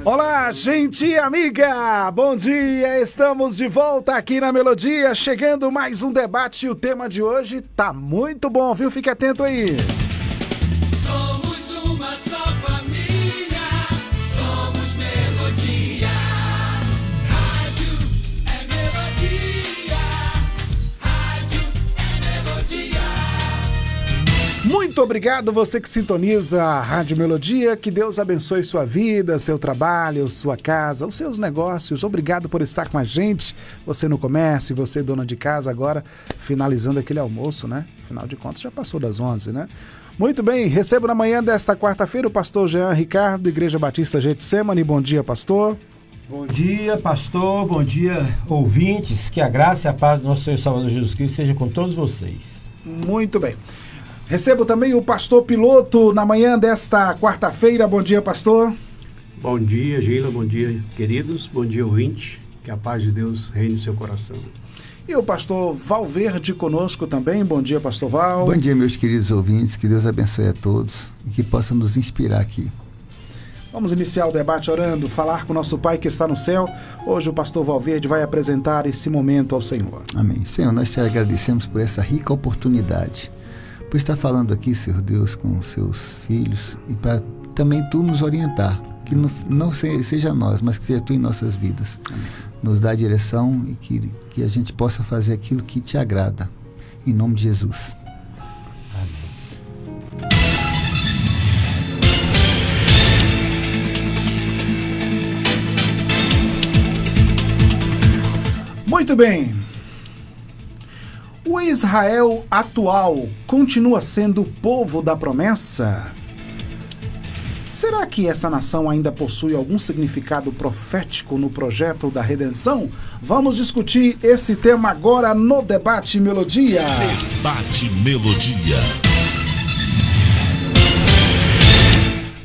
Olá, gente amiga! Bom dia! Estamos de volta aqui na Melodia, chegando mais um debate e o tema de hoje tá muito bom, viu? Fique atento aí! Somos uma só família, somos Melodia. Rádio é Melodia, rádio é Melodia. Muito obrigado você que sintoniza a Rádio Melodia, que Deus abençoe sua vida, seu trabalho, sua casa, os seus negócios. Obrigado por estar com a gente, você no comércio, você dona de casa agora, finalizando aquele almoço, né? Afinal de contas já passou das 11, né? Muito bem, recebo na manhã desta quarta-feira o pastor Jean Ricardo, Igreja Batista Getsemane. Bom dia, pastor. Bom dia, pastor. Bom dia, ouvintes. Que a graça e a paz do nosso Senhor e Salvador Jesus Cristo seja com todos vocês. Muito bem. Recebo também o pastor Piloto na manhã desta quarta-feira. Bom dia, pastor. Bom dia, Gila. Bom dia, queridos. Bom dia, ouvinte. Que a paz de Deus reine em seu coração. E o pastor Valverde conosco também. Bom dia, pastor Val. Bom dia, meus queridos ouvintes. Que Deus abençoe a todos e que possa nos inspirar aqui. Vamos iniciar o debate orando, falar com o nosso Pai que está no céu. Hoje o pastor Valverde vai apresentar esse momento ao Senhor. Amém. Senhor, nós te agradecemos por essa rica oportunidade, por estar falando aqui, Senhor Deus, com os seus filhos e para também Tu nos orientar, que não seja nós, mas que seja Tu em nossas vidas. Amém. Nos dá a direção e que a gente possa fazer aquilo que Te agrada, em nome de Jesus. Amém. Muito bem. O Israel atual continua sendo o povo da promessa? Será que essa nação ainda possui algum significado profético no projeto da redenção? Vamos discutir esse tema agora no Debate Melodia. Debate Melodia.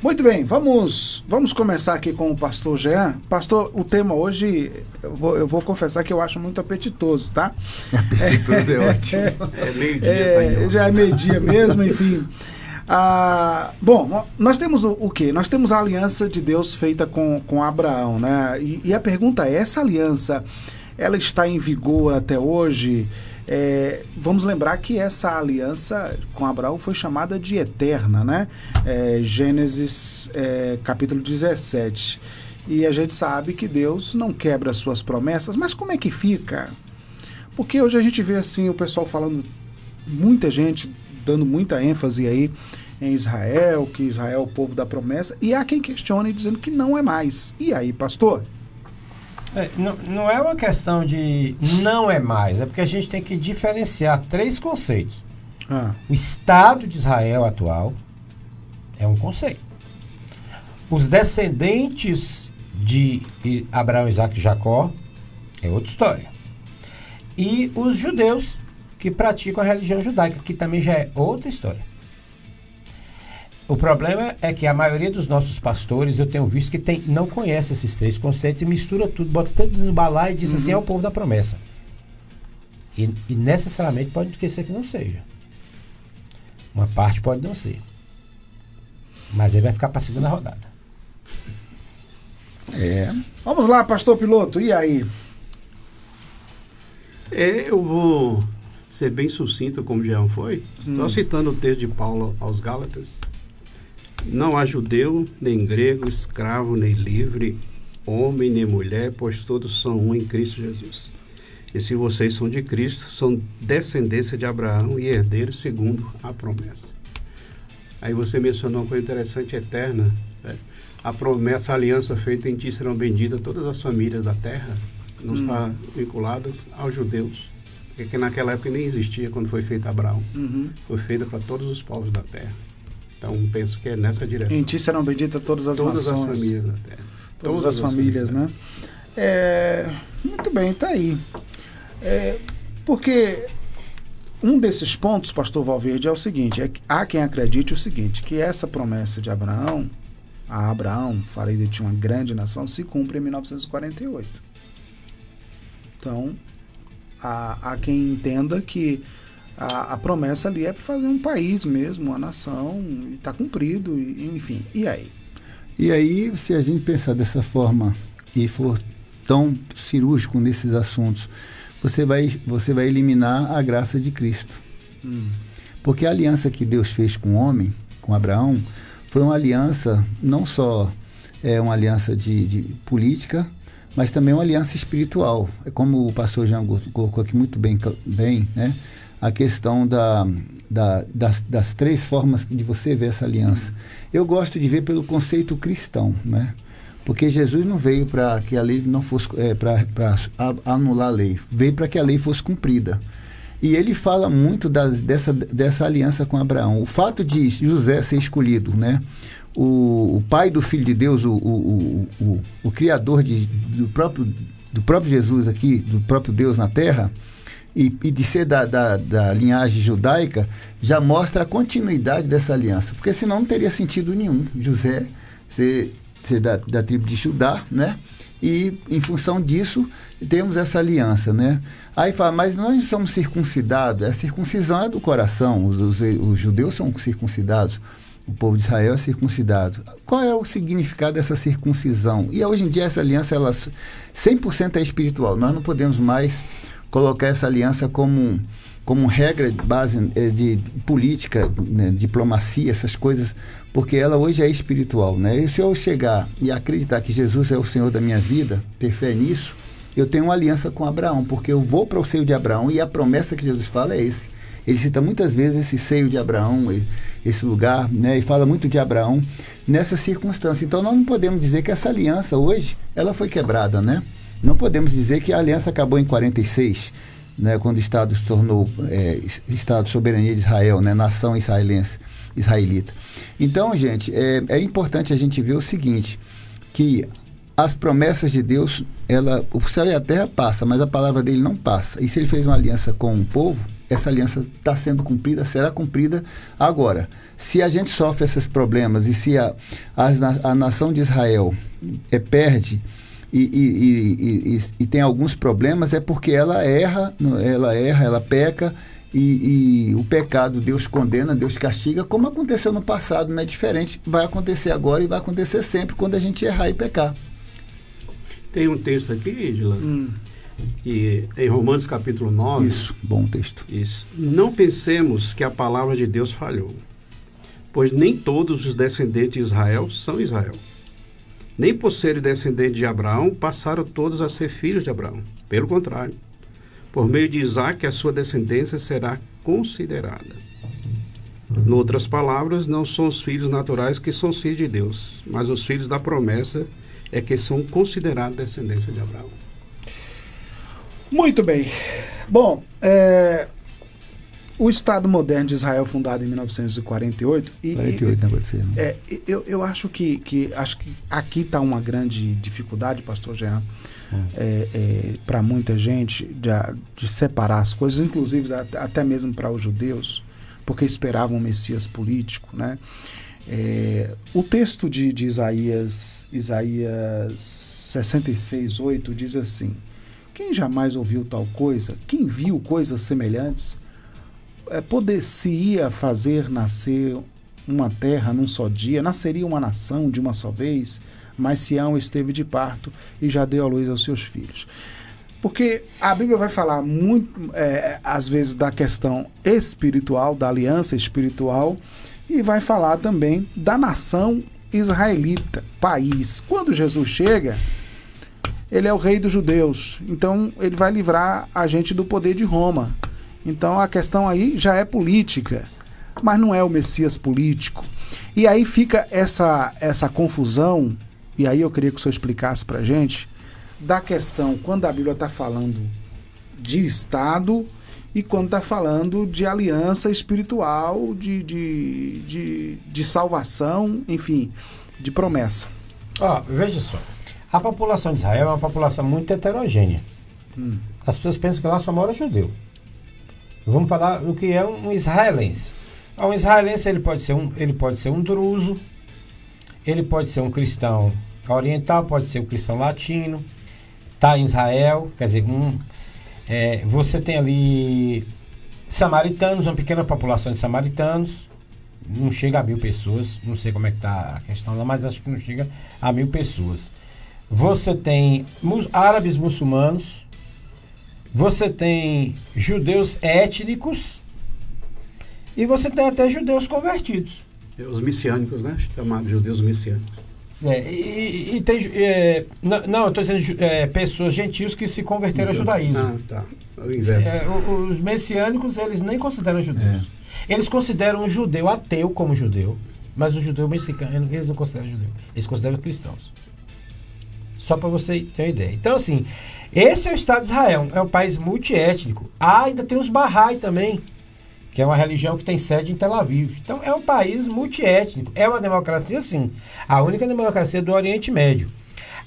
Muito bem, vamos começar aqui com o pastor Jean. Pastor, o tema hoje, eu vou confessar que eu acho muito apetitoso, tá? Apetitoso é ótimo. É meio-dia. Já é meio-dia mesmo, enfim. Bom, nós temos o quê? Nós temos a aliança de Deus feita com Abraão, né? E a pergunta é, essa aliança, ela está em vigor até hoje? Vamos lembrar que essa aliança com Abraão foi chamada de eterna, né? Gênesis capítulo 17. E a gente sabe que Deus não quebra as suas promessas, mas como é que fica? Porque hoje a gente vê assim o pessoal falando, muita gente dando muita ênfase aí em Israel, que Israel é o povo da promessa, e há quem questione dizendo que não é mais. E aí, pastor? Não é uma questão de não é mais, é porque a gente tem que diferenciar três conceitos. O Estado de Israel atual é um conceito. Os descendentes de Abraão, Isaac e Jacó é outra história. E os judeus que praticam a religião judaica, que também já é outra história. O problema é que a maioria dos nossos pastores, eu tenho visto que não conhece esses três conceitos e mistura tudo, bota tudo no balaio e diz assim, é o povo da promessa. E necessariamente pode ser que não seja. Uma parte pode não ser. Mas ele vai ficar para a segunda rodada. Vamos lá, pastor Piloto, e aí? Eu vou ser bem sucinto, como Jean foi. Só citando o texto de Paulo aos Gálatas. Não há judeu, nem grego, escravo, nem livre, homem, nem mulher, pois todos são um em Cristo Jesus. E se vocês são de Cristo, são descendência de Abraão e herdeiros segundo a promessa. Aí você mencionou uma coisa interessante, eterna. Né? A promessa, a aliança feita em ti serão benditas todas as famílias da terra, não está vinculadas aos judeus. Porque naquela época nem existia quando foi feita Abraão. Foi feita para todos os povos da terra. Então, penso que é nessa direção. Em ti serão benditas todas as nações. Todas as famílias da terra. Todas as famílias, né? Muito bem, tá aí. Porque um desses pontos, pastor Valverde, é o seguinte, há quem acredite o seguinte, que essa promessa de Abraão, farei de ti uma grande nação, se cumpre em 1948. Então, há quem entenda que a promessa ali é para fazer um país mesmo, uma nação, e está cumprido, enfim. E aí? E aí, se a gente pensar dessa forma e for tão cirúrgico nesses assuntos, você vai eliminar a graça de Cristo. Porque a aliança que Deus fez com o homem, com Abraão, foi uma aliança, não só uma aliança de política, mas também uma aliança espiritual. É como o pastor Jean colocou aqui muito bem, né? A questão das três formas de você ver essa aliança. Eu gosto de ver pelo conceito cristão, né? Porque Jesus não veio para que a lei não fosse para anular a lei, veio para que a lei fosse cumprida. E ele fala muito dessa aliança com Abraão. O fato de José ser escolhido, né? O pai do Filho de Deus, o criador do próprio Jesus aqui, do próprio Deus na terra, e de ser da linhagem judaica, já mostra a continuidade dessa aliança. Porque senão não teria sentido nenhum José ser da tribo de Judá, né? E em função disso temos essa aliança, né? Aí fala, mas nós somos circuncidados. A circuncisão é do coração. Os judeus são circuncidados, o povo de Israel é circuncidado. Qual é o significado dessa circuncisão? E hoje em dia essa aliança, ela 100% é espiritual. Nós não podemos mais colocar essa aliança como regra de base de política, né, diplomacia, essas coisas, porque ela hoje é espiritual, né? E se eu chegar e acreditar que Jesus é o Senhor da minha vida, ter fé nisso, eu tenho uma aliança com Abraão, porque eu vou para o seio de Abraão e a promessa que Jesus fala é esse. Ele cita muitas vezes esse seio de Abraão, esse lugar, né? E fala muito de Abraão nessa circunstância. Então nós não podemos dizer que essa aliança hoje, ela foi quebrada, né? Não podemos dizer que a aliança acabou em 46, né, quando o Estado se tornou Estado de Soberania de Israel, né, nação israelita. Então, gente, é importante a gente ver o seguinte, que as promessas de Deus, o céu e a terra passam, mas a palavra dele não passa. E se ele fez uma aliança com o povo, essa aliança está sendo cumprida, será cumprida agora. Se a gente sofre esses problemas e se a nação de Israel perde e tem alguns problemas, é porque ela erra, ela peca, e o pecado Deus condena, Deus castiga, como aconteceu no passado, não é diferente, vai acontecer agora e vai acontecer sempre quando a gente errar e pecar. Tem um texto aqui, Edila, que em Romanos capítulo 9. Isso, bom texto. Isso. Não pensemos que a palavra de Deus falhou, pois nem todos os descendentes de Israel são Israel. Nem por serem descendentes de Abraão, passaram todos a ser filhos de Abraão. Pelo contrário, por meio de Isaque, a sua descendência será considerada. Em outras palavras, não são os filhos naturais que são os filhos de Deus, mas os filhos da promessa é que são considerados descendência de Abraão. Muito bem. Bom, o Estado moderno de Israel, fundado em 1948... 48, não pode ser. Né? Eu acho que aqui está uma grande dificuldade, pastor Jean, para muita gente, de separar as coisas, inclusive até mesmo para os judeus, porque esperavam um Messias político, né? O texto de Isaías 66:8 diz assim: quem jamais ouviu tal coisa? Quem viu coisas semelhantes? Poder-se-ia fazer nascer uma terra num só dia, nasceria uma nação de uma só vez, mas Sião esteve de parto e já deu à luz aos seus filhos. Porque a Bíblia vai falar muito, às vezes, da questão espiritual, da aliança espiritual, e vai falar também da nação israelita, país. Quando Jesus chega, ele é o rei dos judeus, então ele vai livrar a gente do poder de Roma. Então a questão aí já é política, mas não é o Messias político. E aí fica essa confusão, e aí eu queria que o senhor explicasse pra gente, da questão quando a Bíblia está falando de Estado e quando está falando de aliança espiritual, de salvação, enfim, de promessa. Veja só, a população de Israel é uma população muito heterogênea. As pessoas pensam que lá só mora judeu. Vamos falar do que é um israelense. Um israelense ele pode ser um druso, ele pode ser um cristão oriental, pode ser um cristão latino, está em Israel, quer dizer, você tem ali samaritanos, uma pequena população de samaritanos, não chega a 1.000 pessoas, não sei como é que tá a questão lá, mas acho que não chega a 1.000 pessoas. Você tem árabes muçulmanos, você tem judeus étnicos e você tem até judeus convertidos. Os messiânicos, né? Chamados judeus messiânicos. E tem... não, eu estou dizendo pessoas gentios que se converteram ao judaísmo. Ah, tá. O inverso. Os messiânicos, eles nem consideram judeus. Eles consideram um judeu ateu como judeu, mas o judeu mexicano, eles não consideram judeu. Eles consideram cristãos. Só para você ter uma ideia. Então, assim, esse é o Estado de Israel. É um país multiétnico. Ainda tem os Bahá'í também, que é uma religião que tem sede em Tel Aviv. Então, é um país multiétnico. É uma democracia, sim. A única democracia do Oriente Médio.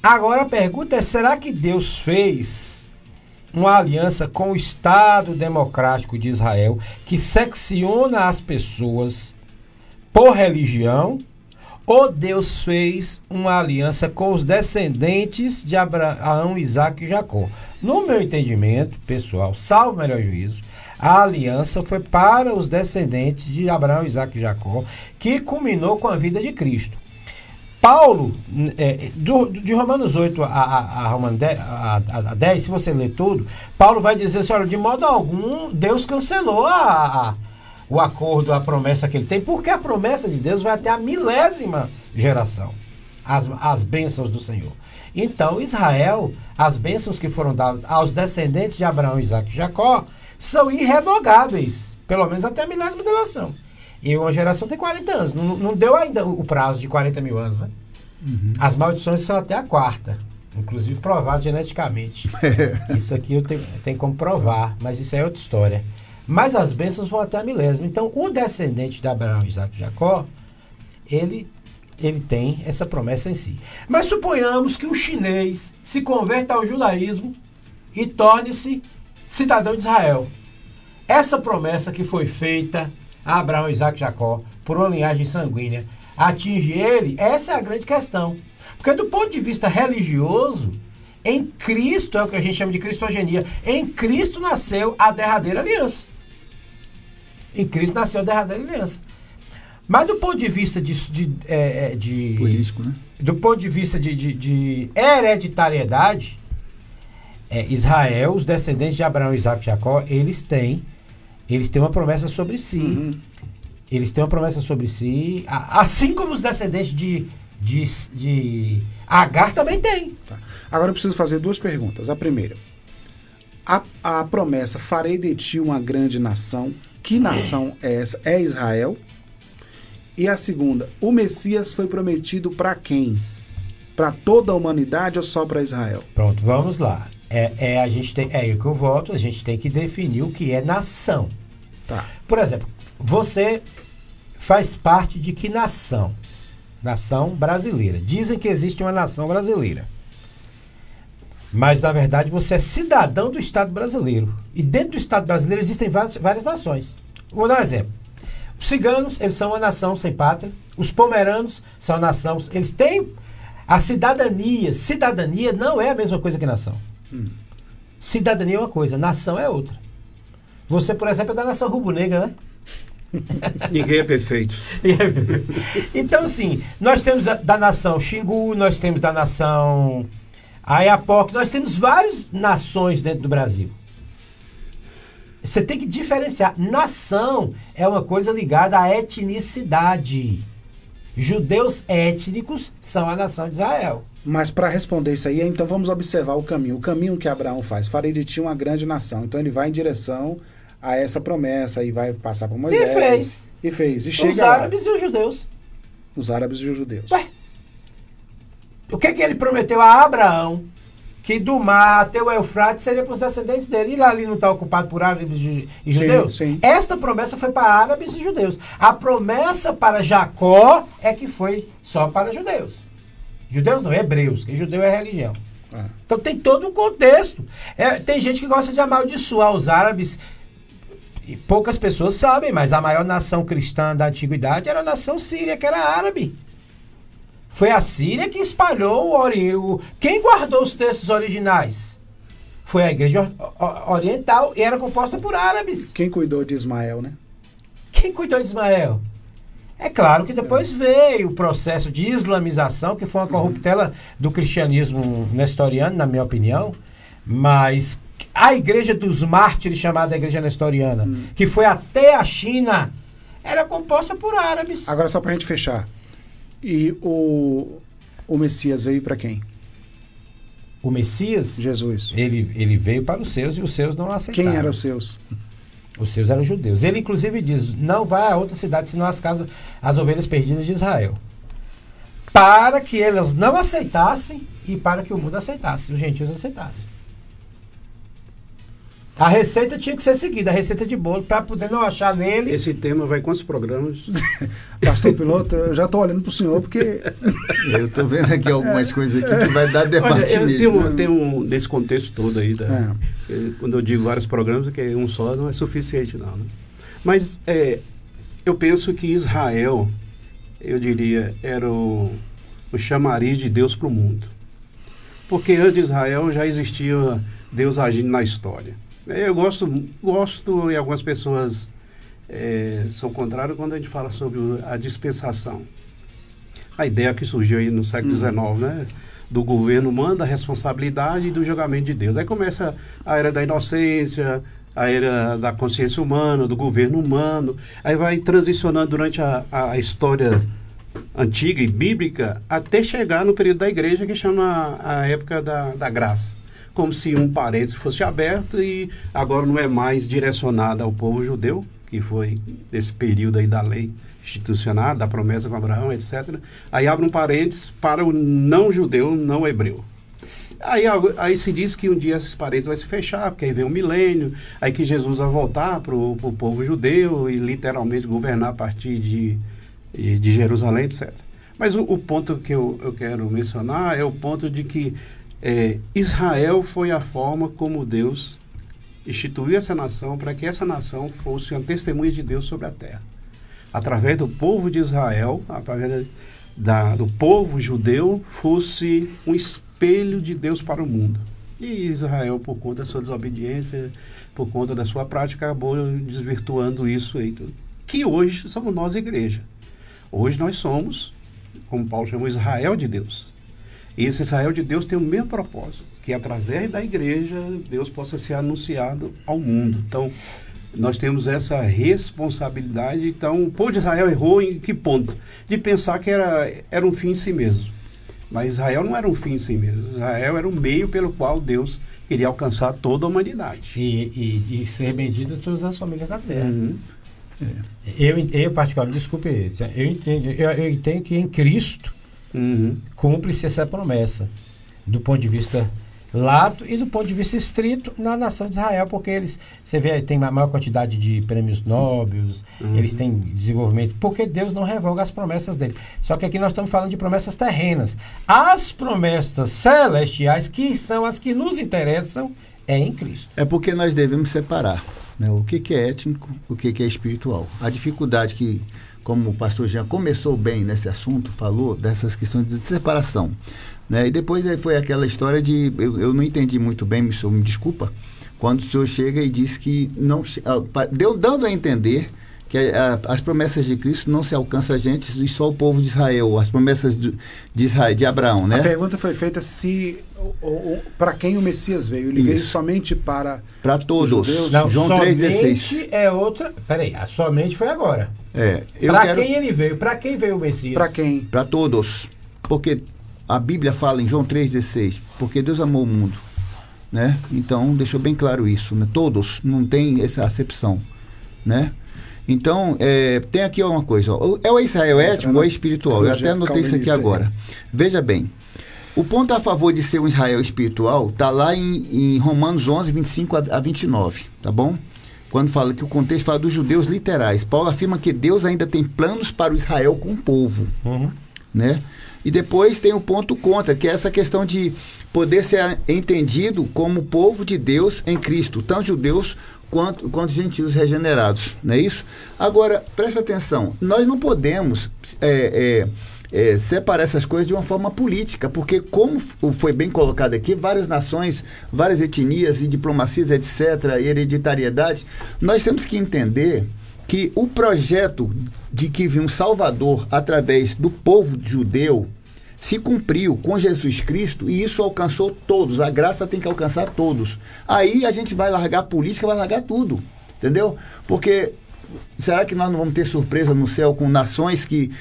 Agora, a pergunta é, será que Deus fez uma aliança com o Estado Democrático de Israel que secciona as pessoas por religião? Ou Deus fez uma aliança com os descendentes de Abraão, Isaac e Jacó? No meu entendimento, pessoal, salvo o melhor juízo, a aliança foi para os descendentes de Abraão, Isaac e Jacó, que culminou com a vida de Cristo. Paulo, de Romanos 8 a 10, se você ler tudo, Paulo vai dizer assim, olha, de modo algum, Deus cancelou o acordo, a promessa que ele tem, porque a promessa de Deus vai até a 1000ª geração, as bênçãos do Senhor. Então, Israel, as bênçãos que foram dadas aos descendentes de Abraão, Isaac e Jacó, são irrevogáveis, pelo menos até a 1000ª geração. E uma geração tem 40 anos, não deu ainda o prazo de 40 mil anos, né? Uhum. As maldições são até a 4ª, inclusive provado geneticamente. Isso aqui eu tenho como provar, mas isso é outra história. Mas as bênçãos vão até a 1000ª. Então, o descendente de Abraão, Isaac e Jacó, ele tem essa promessa em si. Mas suponhamos que o chinês se converta ao judaísmo e torne-se cidadão de Israel. Essa promessa que foi feita a Abraão, Isaac e Jacó, por uma linhagem sanguínea, atinge ele? Essa é a grande questão. Porque do ponto de vista religioso, em Cristo, é o que a gente chama de cristogenia, em Cristo nasceu a derradeira aliança. Em Cristo nasceu a derradeira aliança. Mas do ponto de vista de político, né? Do ponto de vista de hereditariedade, Israel, os descendentes de Abraão, Isaac e Jacó, eles têm uma promessa sobre si. Uhum. Eles têm uma promessa sobre si, assim como os descendentes de Agar também têm. Tá. Agora eu preciso fazer 2 perguntas. A primeira, a promessa, farei de ti uma grande nação. Que nação é essa? É Israel? E a segunda, o Messias foi prometido para quem? Para toda a humanidade ou só para Israel? Pronto, vamos lá. A gente tem, aí que eu volto, a gente tem que definir o que é nação. Tá. Por exemplo, você faz parte de que nação? Nação brasileira. Dizem que existe uma nação brasileira. Mas, na verdade, você é cidadão do Estado brasileiro. E dentro do Estado brasileiro existem várias nações. Vou dar um exemplo. Os ciganos, eles são uma nação sem pátria. Os pomeranos são nação... Eles têm a cidadania. Cidadania não é a mesma coisa que nação. Cidadania é uma coisa, nação é outra. Você, por exemplo, é da nação rubro-negra, né? Ninguém é perfeito. Então, assim, nós temos da nação Xingu, nós temos da nação Ayapoc, nós temos várias nações dentro do Brasil. Você tem que diferenciar. Nação é uma coisa ligada à etnicidade. Judeus étnicos são a nação de Israel. Mas para responder isso aí, então vamos observar o caminho. O caminho que Abraão faz. Farei de ti uma grande nação. Então ele vai em direção a essa promessa e vai passar por Moisés. E fez. E chega os árabes e os judeus. Os árabes e os judeus. Ué, o que ele prometeu a Abraão? Que do mar até o Eufrates seria para os descendentes dele. E lá ali não está ocupado por árabes e judeus? Sim. Esta promessa foi para árabes e judeus. A promessa para Jacó é que foi só para judeus. Judeus não, hebreus, que judeu é religião. Então tem todo um contexto. Tem gente que gosta de amaldiçoar os árabes. E poucas pessoas sabem, mas a maior nação cristã da antiguidade era a nação síria, que era árabe. Foi a Síria que espalhou quem guardou os textos originais? Foi a igreja oriental e era composta por árabes. Quem cuidou de Ismael, né? Quem cuidou de Ismael? É claro que depois veio o processo de islamização, que foi uma corruptela do cristianismo nestoriano, na minha opinião, mas a igreja dos mártires, chamada Igreja Nestoriana, que foi até a China, era composta por árabes. Agora, só pra gente fechar. E o Messias veio para quem? O Messias, Jesus. ele veio para os seus e os seus não aceitaram. Quem eram os seus? Os seus eram judeus. Ele, inclusive, diz: não vá a outra cidade senão as ovelhas perdidas de Israel. Para que elas não aceitassem e para que o mundo aceitasse, os gentios aceitassem. A receita tinha que ser seguida, a receita de bolo, para poder não achar nele. Esse tema vai quantos programas? Pastor Piloto, eu já estou olhando para o senhor, porque... Eu estou vendo aqui algumas coisas aqui que vai dar debate Olha, mesmo. tem desse contexto todo aí. Quando eu digo vários programas, é que um só não é suficiente, não. Né? Mas eu penso que Israel, eu diria, era o chamariz de Deus para o mundo. Porque antes de Israel já existia Deus agindo na história. Eu gosto e algumas pessoas são contrárias quando a gente fala sobre a dispensação. A ideia que surgiu aí no século XIX, né? Do governo humano, da responsabilidade e do julgamento de Deus. Aí começa a era da inocência, a era da consciência humana, do governo humano. Aí vai transicionando durante a história antiga e bíblica até chegar no período da igreja, que chama a época da graça. Como se um parênteses fosse aberto e agora não é mais direcionado ao povo judeu, que foi desse período aí da lei institucional, da promessa com Abraão, etc. Aí abre um parênteses para o não judeu, não hebreu. Aí se diz que um dia esses parênteses vai se fechar, porque aí vem um milênio, aí que Jesus vai voltar para o povo judeu e literalmente governar a partir de Jerusalém, etc. Mas o ponto que eu quero mencionar é o ponto de que Israel foi a forma como Deus instituiu essa nação para que essa nação fosse uma testemunha de Deus sobre a terra. Através do povo de Israel, através do povo judeu, fosse um espelho de Deus para o mundo. E Israel, por conta da sua desobediência, por conta da sua prática, acabou desvirtuando isso aí. Que hoje somos nós, igreja. Hoje nós somos, como Paulo chamou, Israel de Deus. E esse Israel de Deus tem o mesmo propósito, que através da igreja Deus possa ser anunciado ao mundo. Então, nós temos essa responsabilidade. Então, o povo de Israel errou em que ponto? De pensar que era um fim em si mesmo. Mas Israel não era um fim em si mesmo. Israel era o meio pelo qual Deus queria alcançar toda a humanidade. E ser bendito todas as famílias da terra. Uhum. Eu particularmente, desculpe, eu entendo que em Cristo cumpre-se essa promessa, do ponto de vista lato e do ponto de vista estrito na nação de Israel, porque você vê, tem a maior quantidade de prêmios Nobel, eles têm desenvolvimento, porque Deus não revoga as promessas dele. Só que aqui nós estamos falando de promessas terrenas. As promessas celestiais, que são as que nos interessam, é em Cristo. É porque nós devemos separar, né, o que é étnico, o que é espiritual. A dificuldade que, como o pastor Jean começou bem nesse assunto, falou dessas questões de separação. Né? E depois foi aquela história de... Eu não entendi muito bem, me desculpa, quando o senhor chega e diz que não... dando a entender que as promessas de Cristo não se alcançam a gente e só o povo de Israel, as promessas de Israel, de Abraão, né? A pergunta foi feita para quem o Messias veio. Ele veio somente para todos. Não, João 3,16. É outra... Peraí, a somente foi agora. Quem ele veio? Para quem veio o Messias? Para quem? Para todos. Porque a Bíblia fala em João 3,16, porque Deus amou o mundo, né? Então, deixou bem claro isso, né? Todos, não tem essa acepção, né? Então, tem aqui uma coisa, ó, é o Israel étnico ou é espiritual? Eu até anotei isso aqui agora. Veja bem, o ponto a favor de ser um Israel espiritual está lá em Romanos 11, 25 a 29, tá bom? Quando fala que o contexto fala dos judeus literais. Paulo afirma que Deus ainda tem planos para o Israel com o povo, né? E depois tem o ponto contra, que é essa questão de poder ser entendido como povo de Deus em Cristo, tanto judeus quanto gentios regenerados, não é isso? Agora, presta atenção, nós não podemos separar essas coisas de uma forma política, porque como foi bem colocado aqui, várias nações, várias etnias e diplomacias, etc., hereditariedade, nós temos que entender que o projeto de que vinha um Salvador através do povo judeu se cumpriu com Jesus Cristo e isso alcançou todos. A graça tem que alcançar todos. Aí a gente vai largar a política, vai largar tudo. Entendeu? Porque será que nós não vamos ter surpresa no céu com nações que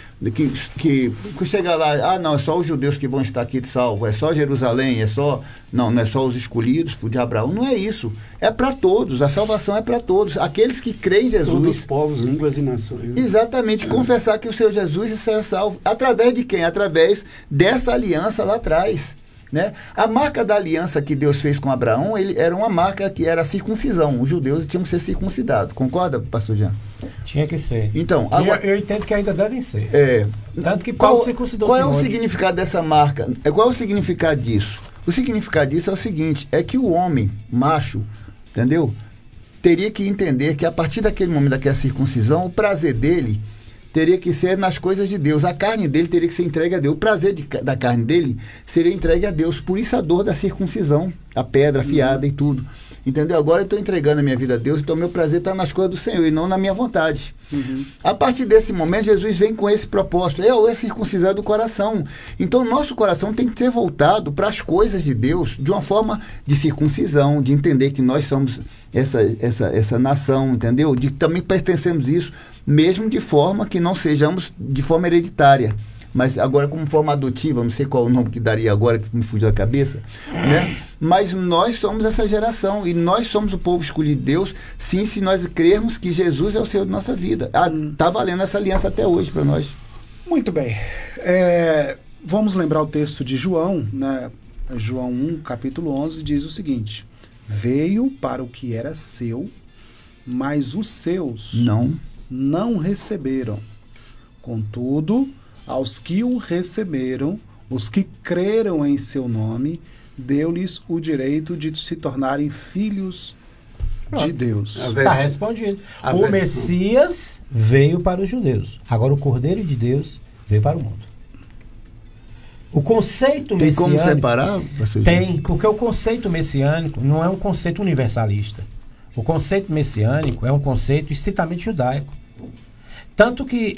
chega lá, não, é só os judeus que vão estar aqui de salvo, é só Jerusalém, não é só os escolhidos de Abraão, não é isso, é para todos, a salvação é para todos, aqueles que creem em Jesus. Todos os povos, línguas e nações. Exatamente, confessar que o seu Jesus será salvo, através de quem? Através dessa aliança lá atrás. Né? A marca da aliança que Deus fez com Abraão, era uma marca que era a circuncisão. Os judeus tinham que ser circuncidados. Concorda, pastor Jean? Tinha que ser. Então, agora, eu entendo que ainda devem ser. Tanto que Paulo circuncidou. Qual é o significado dessa marca? Qual é o significado disso? O significado disso é o seguinte, é que o homem macho, entendeu? Teria que entender que a partir daquele momento daquela circuncisão, o prazer dele teria que ser nas coisas de Deus. A carne dele teria que ser entregue a Deus. O prazer da carne dele seria entregue a Deus. Por isso a dor da circuncisão, a pedra afiada e tudo. Entendeu? Agora eu estou entregando a minha vida a Deus, então meu prazer está nas coisas do Senhor e não na minha vontade. A partir desse momento, Jesus vem com esse propósito. É circuncisar do coração. Então, nosso coração tem que ser voltado para as coisas de Deus de uma forma de circuncisão, de entender que nós somos essa nação, entendeu? De também pertencemos a isso, mesmo de forma que não sejamos de forma hereditária. Mas agora como forma adotiva, não sei qual o nome que daria agora, que me fugiu da cabeça, né? Mas nós somos essa geração e nós somos o povo escolhido de Deus, sim, se nós crermos que Jesus é o Senhor de nossa vida. Está valendo essa aliança até hoje para nós. Muito bem. Vamos lembrar o texto de João, né? João 1, capítulo 11, diz o seguinte: veio para o que era seu, mas os seus não receberam. Contudo, aos que o receberam, os que creram em seu nome, deu-lhes o direito de se tornarem filhos de Deus. Está respondido. O Messias veio para os judeus. Agora o Cordeiro de Deus veio para o mundo. O conceito messiânico... Tem como separar? Tem, porque o conceito messiânico não é um conceito universalista. O conceito messiânico é um conceito estritamente judaico. Tanto que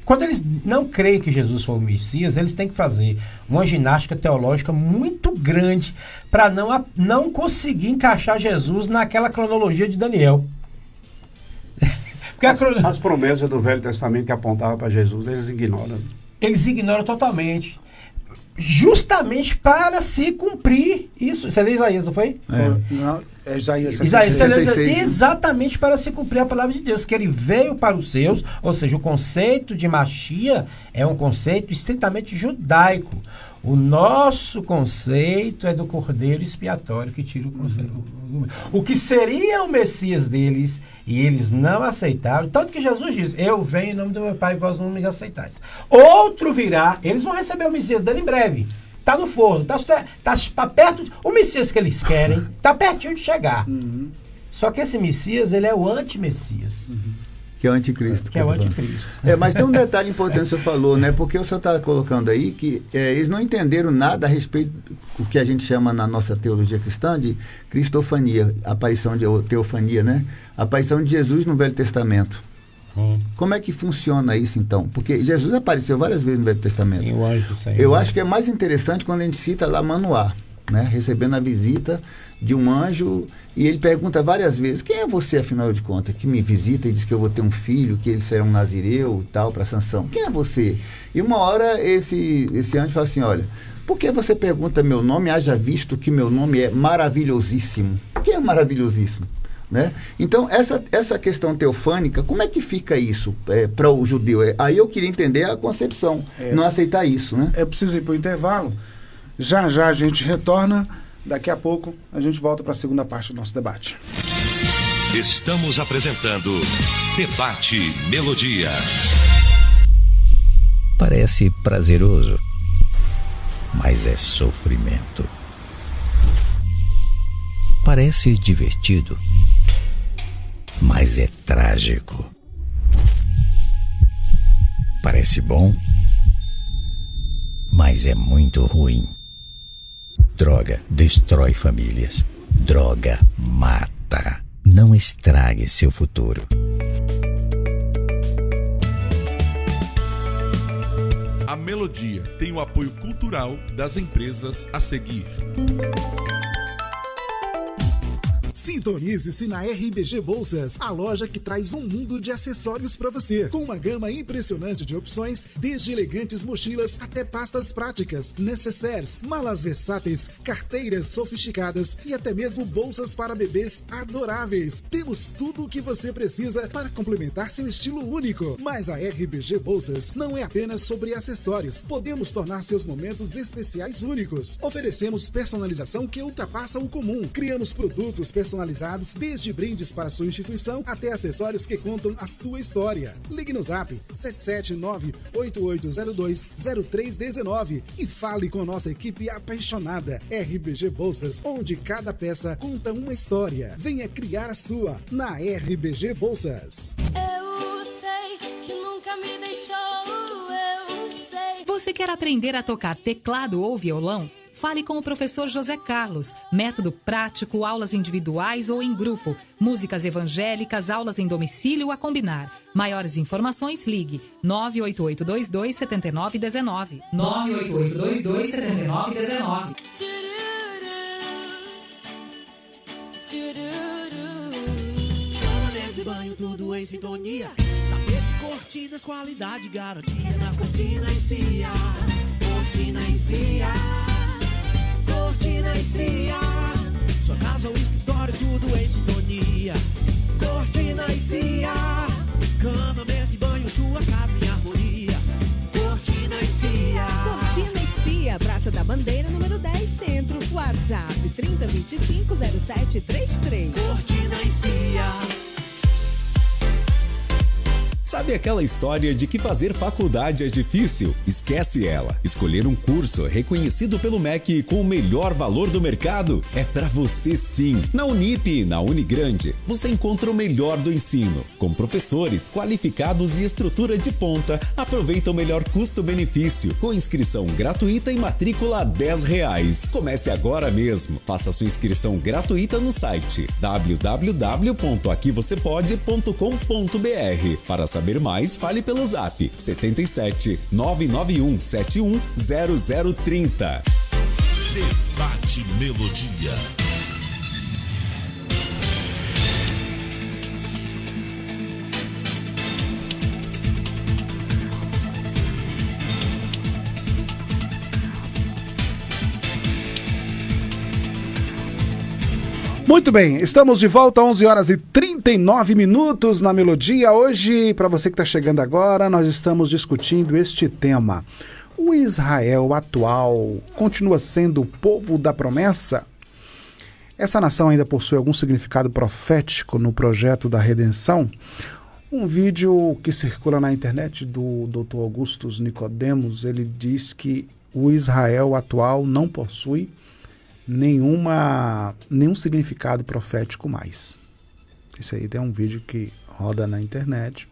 quando eles não creem que Jesus foi o Messias, eles têm que fazer uma ginástica teológica muito grande para não conseguir encaixar Jesus naquela cronologia de Daniel. Porque as promessas do Velho Testamento que apontavam para Jesus, eles ignoram. Eles ignoram totalmente. Justamente para se cumprir isso. Você lê Isaías, não foi? Não, é Isaías 66. Exatamente para se cumprir a palavra de Deus, que ele veio para os seus, ou seja, o conceito de Machia é um conceito estritamente judaico. O nosso conceito é do Cordeiro expiatório que tira o conceito. O que seria o Messias deles, e eles não aceitaram, tanto que Jesus diz: eu venho em nome do meu Pai e vós não me aceitais. Outro virá, eles vão receber o Messias dele em breve. Está no forno, tá perto, o Messias que eles querem, está pertinho de chegar. Só que esse Messias, ele é o anti-Messias. Que é o anticristo. Que é o anticristo. Mas tem um detalhe importante que o senhor falou, né? Porque o senhor está colocando aí que eles não entenderam nada a respeito do que a gente chama na nossa teologia cristã de cristofania, aparição de teofania, né? A aparição de Jesus no Velho Testamento. Como é que funciona isso, então? Porque Jesus apareceu várias vezes no Velho Testamento. Sim, o anjo do Senhor. Eu acho que é mais interessante quando a gente cita lá Manoá, né? Recebendo a visita de um anjo, e ele pergunta várias vezes: quem é você, afinal de contas, que me visita e diz que eu vou ter um filho, que ele será um nazireu e tal, para Sansão? Quem é você? E uma hora esse anjo fala assim: olha, por que você pergunta meu nome, haja visto que meu nome é maravilhosíssimo? O que é maravilhosíssimo? Né? Então, essa questão teofânica, como é que fica isso para o judeu? Aí eu queria entender a concepção, não aceitar isso, né? É preciso ir para o intervalo. Já a gente retorna. Daqui a pouco a gente volta para a segunda parte do nosso debate. Estamos apresentando Debate Melodia. Parece prazeroso, mas é sofrimento. Parece divertido, mas é trágico. Parece bom, mas é muito ruim. Droga destrói famílias. Droga mata. Meta. Não estrague seu futuro. A Melodia tem o apoio cultural das empresas a seguir. Sintonize-se na RBG Bolsas, a loja que traz um mundo de acessórios para você, com uma gama impressionante de opções, desde elegantes mochilas até pastas práticas, necessaires, malas versáteis, carteiras sofisticadas e até mesmo bolsas para bebês adoráveis. Temos tudo o que você precisa para complementar seu estilo único. Mas a RBG Bolsas não é apenas sobre acessórios. Podemos tornar seus momentos especiais únicos. Oferecemos personalização que ultrapassa o comum. Criamos produtos personalizados, desde brindes para sua instituição até acessórios que contam a sua história. Ligue no Zap 779-8802-0319 e fale com a nossa equipe apaixonada. RBG Bolsas, onde cada peça conta uma história. Venha criar a sua na RBG Bolsas. Eu sei que nunca me deixou, eu sei. Você quer aprender a tocar teclado ou violão? Fale com o professor José Carlos. Método prático, aulas individuais ou em grupo. Músicas evangélicas, aulas em domicílio a combinar. Maiores informações, ligue 98822-7919. 98822-7919. Cama, mesa e banho, tudo em sintonia. Tapetes, cortinas, qualidade, garantia na Cortina e Cia. Cortina e Cia. Cortina e Cia, sua casa ou escritório, tudo em sintonia. Cortina e Cia, cama, mesa e banho, sua casa em harmonia. Cortina e Cia. Cortina e Cia, Praça da Bandeira, número 10, Centro. WhatsApp 3025-0733. Cortina e Cia. Sabe aquela história de que fazer faculdade é difícil? Esquece ela. Escolher um curso reconhecido pelo MEC com o melhor valor do mercado é pra você sim. Na Unip e na Unigrande, você encontra o melhor do ensino. Com professores qualificados e estrutura de ponta, aproveita o melhor custo-benefício, com inscrição gratuita e matrícula R$10. Comece agora mesmo. Faça sua inscrição gratuita no site www.aquivocepode.com.br. Para saber mais, fale pelo Zap 77 991 71 0030. Debate Melodia. Muito bem, estamos de volta, 11 horas e 39 minutos na Melodia. Hoje, para você que está chegando agora, nós estamos discutindo este tema. O Israel atual continua sendo o povo da promessa? Essa nação ainda possui algum significado profético no projeto da redenção? Um vídeo que circula na internet do Dr. Augustus Nicodemos, ele diz que o Israel atual não possui nenhum significado profético mais. Isso aí tem um vídeo que roda na internet.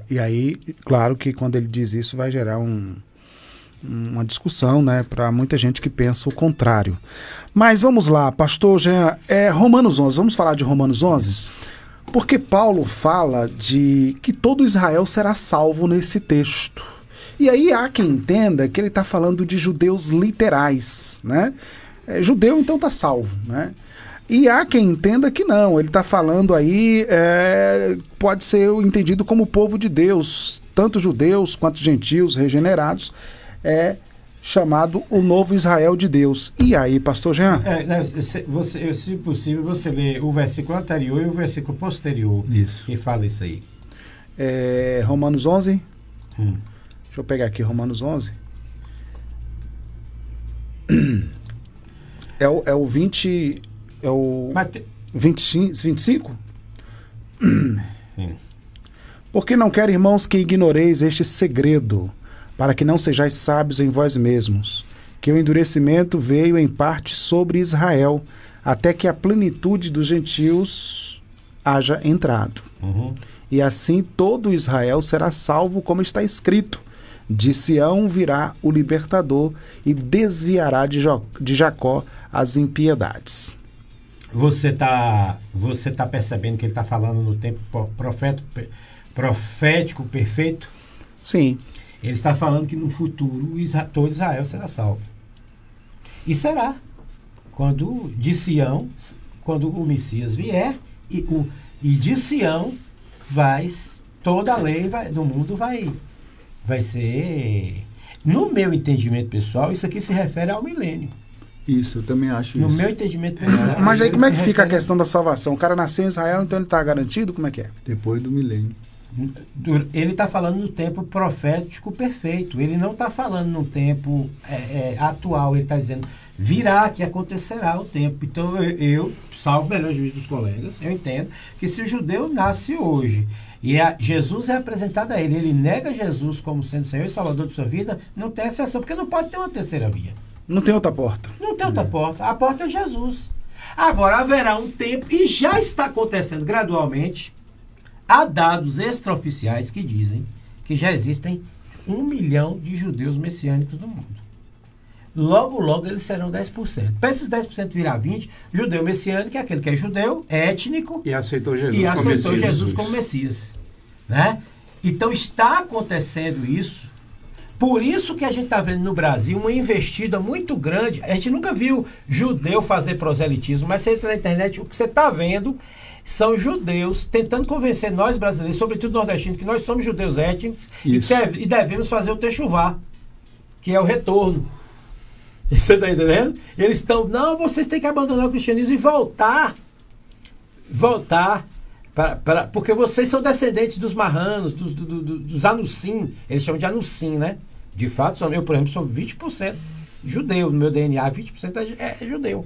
E aí, claro que quando ele diz isso vai gerar uma discussão, né, para muita gente que pensa o contrário. Mas vamos lá, pastor Jean, Romanos 11, vamos falar de Romanos 11? Porque Paulo fala de que todo Israel será salvo nesse texto. E aí há quem entenda que ele está falando de judeus literais, né? Judeu então está salvo, né? E há quem entenda que não, ele está falando aí, pode ser entendido como povo de Deus, tanto judeus quanto gentios regenerados, chamado o novo Israel de Deus. E aí, pastor Jean? Se possível, você lê o versículo anterior e o versículo posterior. Isso. Que fala isso aí. Romanos 11? Deixa eu pegar aqui Romanos 11. É o 20... É o 25? Porque não quero, irmãos, que ignoreis este segredo, para que não sejais sábios em vós mesmos, que o endurecimento veio em parte sobre Israel, até que a plenitude dos gentios haja entrado. E assim todo Israel será salvo, como está escrito: de Sião virá o libertador e desviará de Jacó as impiedades. você tá percebendo que ele está falando no tempo profético perfeito? Sim. Ele está falando que no futuro todo Israel será salvo. E será. Quando de Sião, quando o Messias vier, e de Sião toda a lei do mundo vai ser... No meu entendimento pessoal, isso aqui se refere ao milênio. Isso, eu também acho no isso. No meu entendimento pessoal. Mas aí como é que fica a questão da salvação? O cara nasceu em Israel, então ele está garantido? Como é que é? Depois do milênio. Ele está falando no tempo profético perfeito. Ele não está falando no tempo atual. Ele está dizendo, virá que acontecerá o tempo. Então eu salvo o melhor juízo dos colegas, eu entendo que se o judeu nasce hoje e Jesus é apresentado a ele nega Jesus como sendo Senhor e Salvador de sua vida, não tem exceção, porque não pode ter uma terceira via. Não tem outra porta. Não tem outra porta. A porta é Jesus. Agora haverá um tempo, e já está acontecendo gradualmente. Há dados extraoficiais que dizem que já existem 1 milhão de judeus messiânicos no mundo. Logo, logo eles serão 10%. Para esses 10% virar 20%, judeu messiânico é aquele que é judeu, étnico e aceitou Jesus como Messias. Né? Então está acontecendo isso. Por isso que a gente está vendo no Brasil uma investida muito grande. A gente nunca viu judeu fazer proselitismo, mas você entra na internet, o que você está vendo são judeus tentando convencer nós brasileiros, sobretudo nordestinos, que nós somos judeus étnicos e devemos fazer o Techuvá, que é o retorno. Você está entendendo? Eles estão, não, vocês têm que abandonar o cristianismo e voltar porque vocês são descendentes dos marranos, dos Anussim, eles chamam de Anussim, né? De fato, eu, por exemplo, sou 20% judeu, no meu DNA 20% é judeu.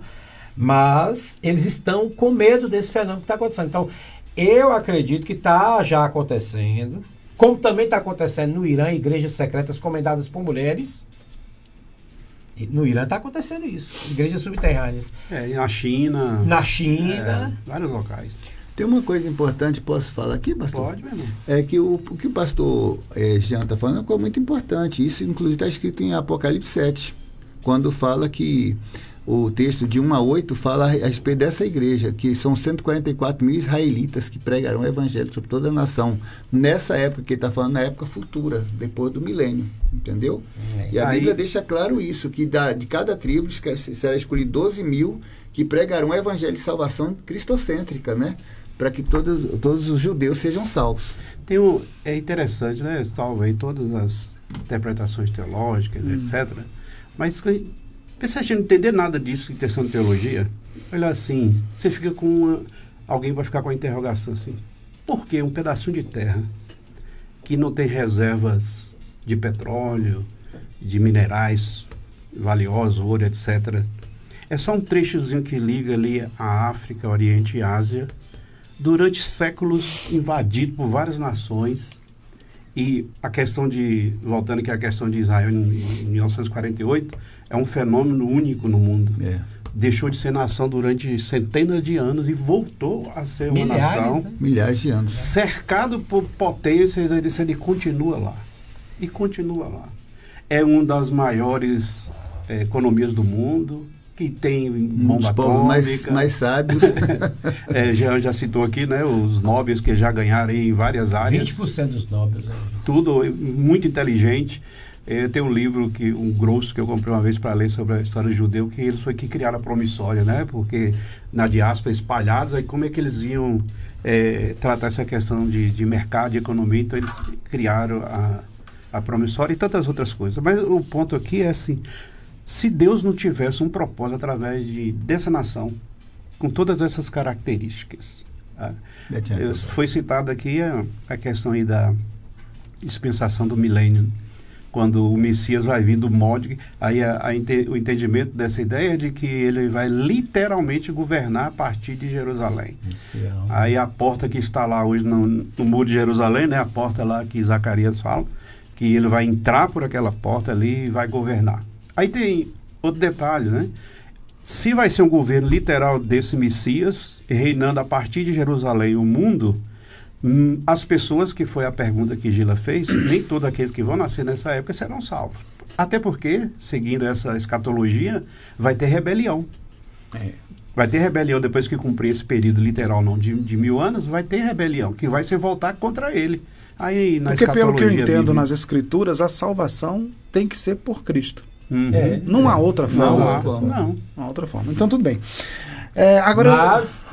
Mas eles estão com medo desse fenômeno que está acontecendo. Então, eu acredito que está já acontecendo, como também está acontecendo no Irã, igrejas secretas comandadas por mulheres. No Irã está acontecendo isso, igrejas subterrâneas. Na China. Vários locais. Tem uma coisa importante, posso falar aqui, pastor? Pode, meu irmão. É que o que o pastor Jean está falando é uma coisa muito importante. Isso, inclusive, está escrito em Apocalipse 7, quando fala que o texto de 1 a 8 fala a respeito dessa igreja, que são 144 mil israelitas que pregarão o evangelho sobre toda a nação. Nessa época, que ele está falando, na época futura, depois do milênio, entendeu? E a Bíblia deixa claro isso, que de cada tribo será escolhido 12 mil que pregarão o evangelho de salvação cristocêntrica, né? Para que todos os judeus sejam salvos. É interessante, né? Talvez todas as interpretações teológicas, etc. Mas se a gente não entender nada disso em questão de teologia, olha assim, você fica com alguém vai ficar com a interrogação assim, por que um pedacinho de terra que não tem reservas de petróleo, de minerais valiosos, ouro, etc. É só um trechozinho que liga ali a África, Oriente e Ásia, durante séculos invadido por várias nações. E a questão voltando aqui à questão de Israel em 1948, é um fenômeno único no mundo. Deixou de ser nação durante centenas de anos e voltou a ser uma nação. Né? Milhares de anos. Cercado por potências, ele continua lá. E continua lá. É uma das maiores economias do mundo, que tem bomba atômica. mais sábios. Já citou aqui, né, os Nobels que já ganharam em várias áreas. 20% dos Nobels. Tudo muito inteligente. Tem um livro, um grosso, que eu comprei uma vez para ler sobre a história do judeu, que eles foi que criaram a promissória, né? Porque na diáspora espalhados, aí como é que eles iam tratar essa questão de mercado, de economia? Então eles criaram a promissória e tantas outras coisas. Mas o ponto aqui é assim, se Deus não tivesse um propósito através dessa nação, com todas essas características, foi citada aqui a questão aí da dispensação do milênio, quando o Messias vai vir do molde, aí o entendimento dessa ideia é de que ele vai literalmente governar a partir de Jerusalém. Aí a porta que está lá hoje no muro de Jerusalém, né, a porta lá que Zacarias fala, que ele vai entrar por aquela porta ali e vai governar. Aí tem outro detalhe, né? Se vai ser um governo literal desse Messias, reinando a partir de Jerusalém o mundo, as pessoas, que foi a pergunta que Gila fez, nem todos aqueles que vão nascer nessa época serão salvos. Até porque, seguindo essa escatologia, vai ter rebelião. Vai ter rebelião depois que cumprir esse período literal não de 1000 anos, vai ter rebelião, que vai se voltar contra ele. Aí, na Porque pelo que eu entendo bíblica, nas Escrituras, a salvação tem que ser por Cristo. Não há outra forma. Não há outra forma. Então, tudo bem. Agora, mas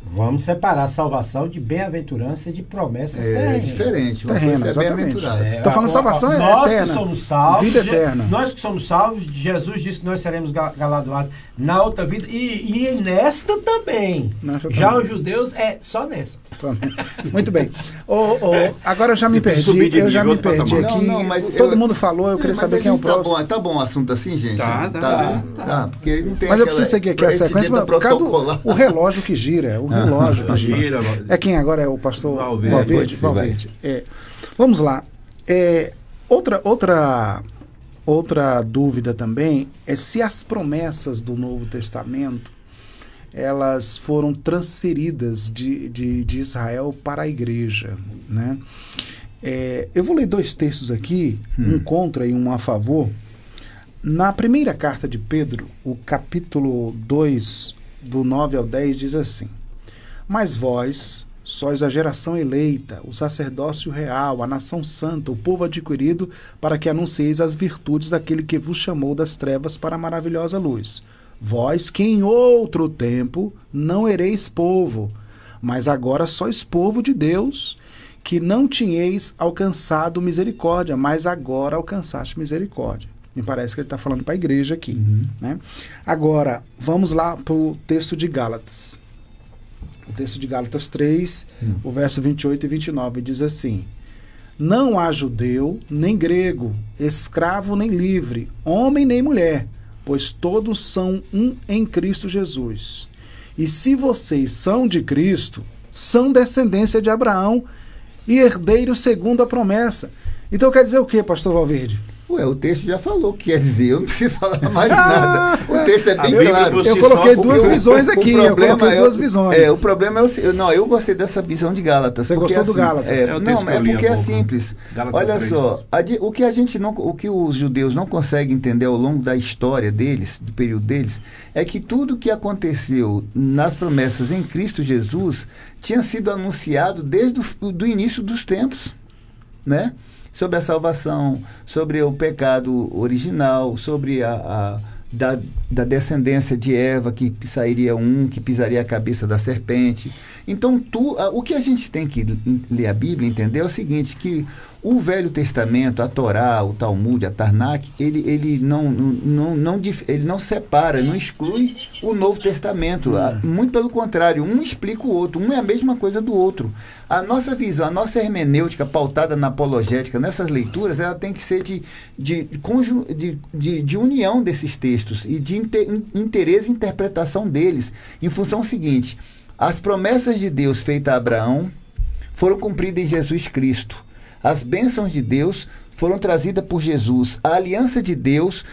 vamos separar a salvação de bem-aventurança e de promessas terrenas. É diferente. Terrena, exatamente. Estou falando salvação nós eterna. Que somos salvos, vida eterna. Nós que somos salvos, Jesus disse que nós seremos galardoados na outra vida e nesta também. Já os judeus é só nessa. Muito bem. Agora eu já me perdi. Eu já me perdi aqui. Mas todo mundo falou, eu queria saber quem é o próximo. Tá bom o assunto assim, gente? Tá. Porque não tem mas eu preciso seguir aqui a sequência. O relógio que gira. O relógio que gira. É quem agora é o pastor Valverde? Vamos lá. Outra dúvida também é se as promessas do Novo Testamento elas foram transferidas de Israel para a igreja, né? Eu vou ler 2 textos aqui, um contra e um a favor. Na primeira carta de Pedro, o capítulo 2, do 9 ao 10, diz assim: Mas vós sois a geração eleita, o sacerdócio real, a nação santa, o povo adquirido, para que anuncieis as virtudes daquele que vos chamou das trevas para a maravilhosa luz. Vós que em outro tempo não ereis povo, mas agora sois povo de Deus, que não tinhais alcançado misericórdia, mas agora alcançaste misericórdia. Me parece que ele está falando para a igreja aqui. Né? Agora, vamos lá para o texto de Gálatas. O texto de Gálatas 3, o verso 28 e 29, diz assim: Não há judeu, nem grego, escravo nem livre, homem nem mulher, pois todos são um em Cristo Jesus. E se vocês são de Cristo, são descendência de Abraão e herdeiros segundo a promessa. Então quer dizer o quê, pastor Valverde? O texto já falou o que quer dizer, eu não preciso falar mais nada. O texto é bem claro. Eu coloquei duas visões aqui. O problema é eu gostei dessa visão de Gálatas. Você gostou do Gálatas? Porque é simples. Olha só, o que os judeus não conseguem entender ao longo da história deles, do período deles, é que tudo que aconteceu nas promessas em Cristo Jesus tinha sido anunciado desde o início dos tempos, né? Sobre a salvação, sobre o pecado original, sobre da descendência de Eva, que sairia que pisaria a cabeça da serpente. Então, o que a gente tem que ler a Bíblia, entender, é o seguinte, que o Velho Testamento, a Torá, o Talmud, a Tanakh, ele não separa, não exclui o Novo Testamento. Muito pelo contrário, um explica o outro, um é a mesma coisa do outro. A nossa visão, a nossa hermenêutica pautada na apologética, nessas leituras, ela tem que ser de união desses textos e de interesse e interpretação deles, em função seguinte: as promessas de Deus feitas a Abraão foram cumpridas em Jesus Cristo. As bênçãos de Deus foram trazidas por Jesus. A aliança de Deus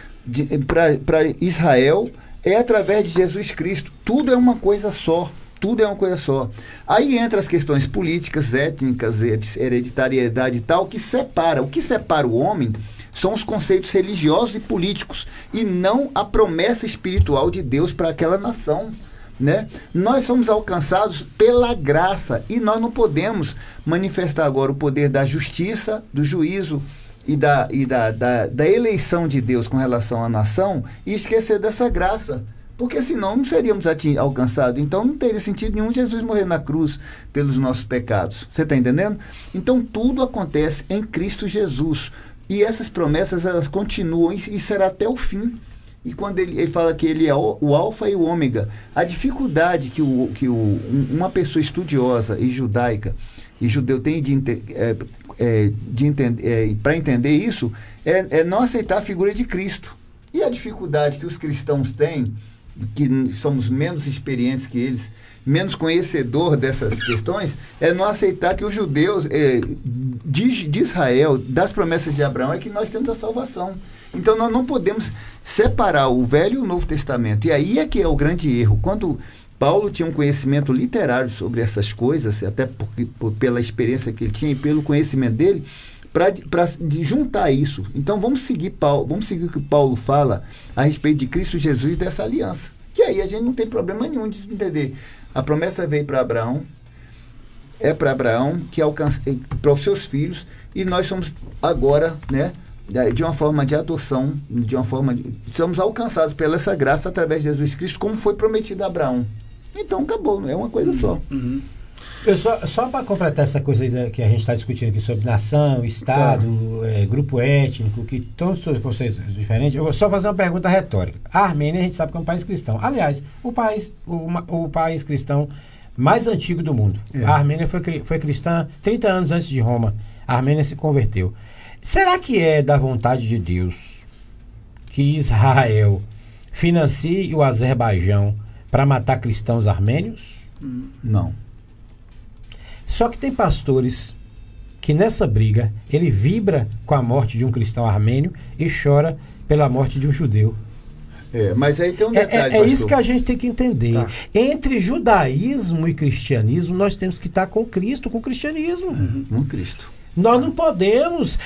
para Israel é através de Jesus Cristo. Tudo é uma coisa só. Tudo é uma coisa só. Aí entra as questões políticas, étnicas, hereditariedade e tal, que separa. O que separa o homem são os conceitos religiosos e políticos, e não a promessa espiritual de Deus para aquela nação. Né? Nós somos alcançados pela graça e nós não podemos manifestar agora o poder da justiça, do juízo e da eleição de Deus com relação à nação e esquecer dessa graça, porque senão não seríamos alcançados. Então não teria sentido nenhum Jesus morrer na cruz pelos nossos pecados. Você está entendendo? Então tudo acontece em Cristo Jesus e essas promessas elas continuam e será até o fim. E quando ele fala que ele é o alfa e o ômega, a dificuldade que uma pessoa estudiosa e judaica e judeu tem para entender isso é não aceitar a figura de Cristo. E a dificuldade que os cristãos têm, que somos menos experientes que eles, menos conhecedor dessas questões, é não aceitar que os judeus de Israel, das promessas de Abraão, é que nós temos a salvação. Então nós não podemos separar o Velho e o Novo Testamento. E aí é que é o grande erro. Quando Paulo tinha um conhecimento literário sobre essas coisas, até pela experiência que ele tinha e pelo conhecimento dele, para juntar isso. Então vamos seguir o que Paulo fala a respeito de Cristo Jesus e dessa aliança. Que aí a gente não tem problema nenhum de entender. A promessa veio para Abraão, é para Abraão, que alcança para os seus filhos, e nós somos agora, né, de uma forma de adoção, somos alcançados pela essa graça através de Jesus Cristo, como foi prometido a Abraão. Então acabou, é uma coisa só. Eu só para completar essa coisa aí que a gente está discutindo aqui sobre nação, Estado, grupo étnico, que todos os conceitos diferentes, eu vou só fazer uma pergunta retórica. A Armênia, a gente sabe que é um país cristão. Aliás, o país cristão mais antigo do mundo. A Armênia foi cristã 30 anos antes de Roma. A Armênia se converteu. Será que é da vontade de Deus que Israel financie o Azerbaijão para matar cristãos armênios? Não. Só que tem pastores que nessa briga ele vibra com a morte de um cristão armênio e chora pela morte de um judeu. Mas aí tem um detalhe, é isso que a gente tem que entender. Tá. Entre judaísmo e cristianismo, nós temos que estar com Cristo, com o cristianismo. Com Cristo. Nós não podemos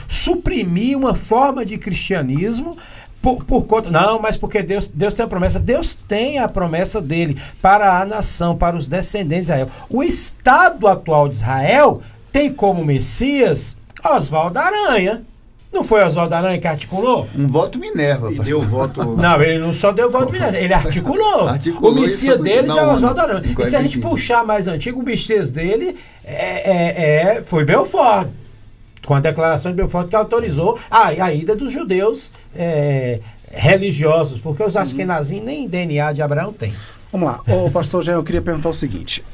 suprimir uma forma de cristianismo por conta. Não, mas porque Deus tem a promessa. Deus tem a promessa dele para a nação, para os descendentes de Israel. O Estado atual de Israel tem como Messias Oswaldo Aranha. Não foi Oswaldo Aranha que articulou? Um voto Minerva. E deu voto... Não, ele não só deu voto Minerva, ele articulou. O Messias deles é Oswaldo Aranha. E se a gente puxar mais antigo, o Messias dele foi Belfort. Com a declaração de Belfort que autorizou a ida dos judeus religiosos, porque os Ashkenazim nem DNA de Abraão tem. Vamos lá. Pastor Jean, eu queria perguntar o seguinte.